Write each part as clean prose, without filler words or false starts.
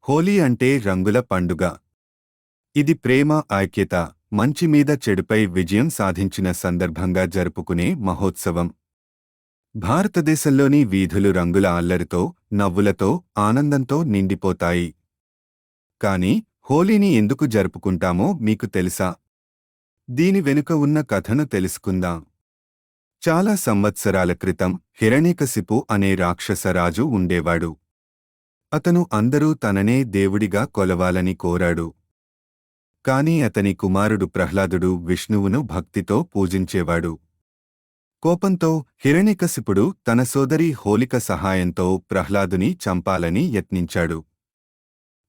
హోలీ అంటే రంగుల పండుగ. ఇది ప్రేమ, ఐక్యత, మంచి మీద చెడుపై విజయం సాధించిన సందర్భంగా జరుపుకునే మహోత్సవం. భారతదేశంలోని వీధులు రంగుల అల్లరితో, నవ్వులతో, ఆనందంతో నిండిపోతాయి. కానీ హోలీని ఎందుకు జరుపుకుంటామో మీకు తెలుసా? దీని వెనుక ఉన్న కథను తెలుసుకుందాం. చాలా సంవత్సరాల క్రితం హిరణ్యకశిపు అనే రాక్షసరాజు ఉండేవాడు. అతను అందరూ తననే దేవుడిగా కొలవాలని కోరాడు. కాని అతని కుమారుడు ప్రహ్లాదుడు విష్ణువును భక్తితో పూజించేవాడు. కోపంతో హిరణ్యకశిపుడు తన సోదరి హోలిక సహాయంతో ప్రహ్లాదుని చంపాలని యత్నించాడు.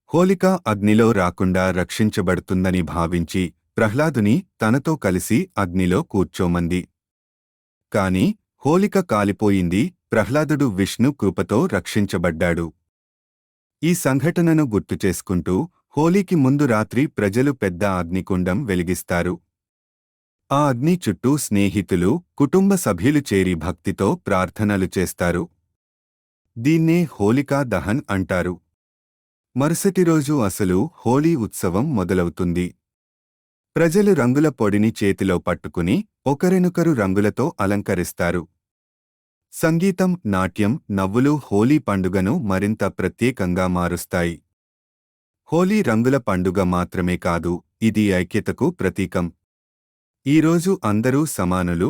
హోలిక అగ్నిలో రాకుండా రక్షించబడుతుందని భావించి ప్రహ్లాదుని తనతో కలిసి అగ్నిలో కూర్చోమంది. కాని హోలిక కాలిపోయింది. ప్రహ్లాదుడు విష్ణు కృపతో రక్షించబడ్డాడు. ఈ సంఘటనను గుర్తుచేసుకుంటూ హోలీకి ముందు రాత్రి ప్రజలు పెద్ద అగ్నికుండం వెలిగిస్తారు. ఆ అగ్ని చుట్టూ స్నేహితులు, కుటుంబ సభ్యులు చేరి భక్తితో ప్రార్థనలు చేస్తారు. దీన్నే హోలికా దహన్ అంటారు. మరుసటి రోజు అసలు హోలీ ఉత్సవం మొదలవుతుంది. ప్రజలు రంగుల పొడిని చేతిలో పట్టుకుని ఒకరినొకరు రంగులతో అలంకరిస్తారు. సంగీతం, నాట్యం, నవ్వులు హోలీ పండుగను మరింత ప్రత్యేకంగా మారుస్తాయి. హోలీ రంగుల పండుగ మాత్రమే కాదు, ఇది ఐక్యతకు ప్రతీకం. ఈరోజు అందరూ సమానులు.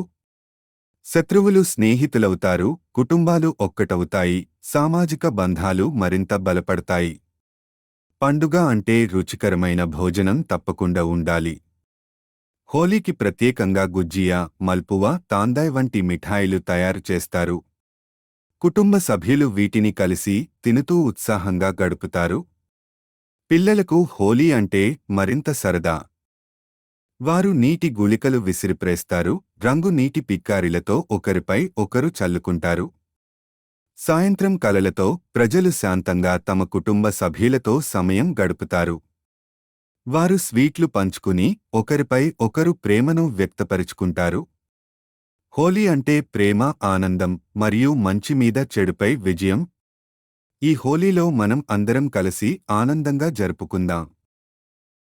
శత్రువులు స్నేహితులవుతారు, కుటుంబాలు ఒక్కటవుతాయి, సామాజిక బంధాలు మరింత బలపడతాయి. పండుగ అంటే రుచికరమైన భోజనం తప్పకుండా ఉండాలి. హోలీకి ప్రత్యేకంగా గుజ్జియా, మల్పువా, తాందాయ్ వంటి మిఠాయిలు తయారు చేస్తారు. కుటుంబ సభ్యులు వీటిని కలిసి తినుతూ ఉత్సాహంగా గడుపుతారు. పిల్లలకు హోలీ అంటే మరింత సరదా. వారు నీటి గుళికలు విసిరిప్రేస్తారు, రంగు నీటి పిక్కారిలతో ఒకరిపై ఒకరు చల్లుకుంటారు. సాయంత్రం కలలతో ప్రజలు శాంతంగా తమ కుటుంబ సభ్యులతో సమయం గడుపుతారు. వారు స్వీట్లు పంచుకుని ఒకరిపై ఒకరు ప్రేమను వ్యక్తపరుచుకుంటారు. హోలీ అంటే ప్రేమ, ఆనందం మరియు మంచి మీద చెడుపై విజయం. ఈ హోలీలో మనం అందరం కలిసి ఆనందంగా జరుపుకుందాం.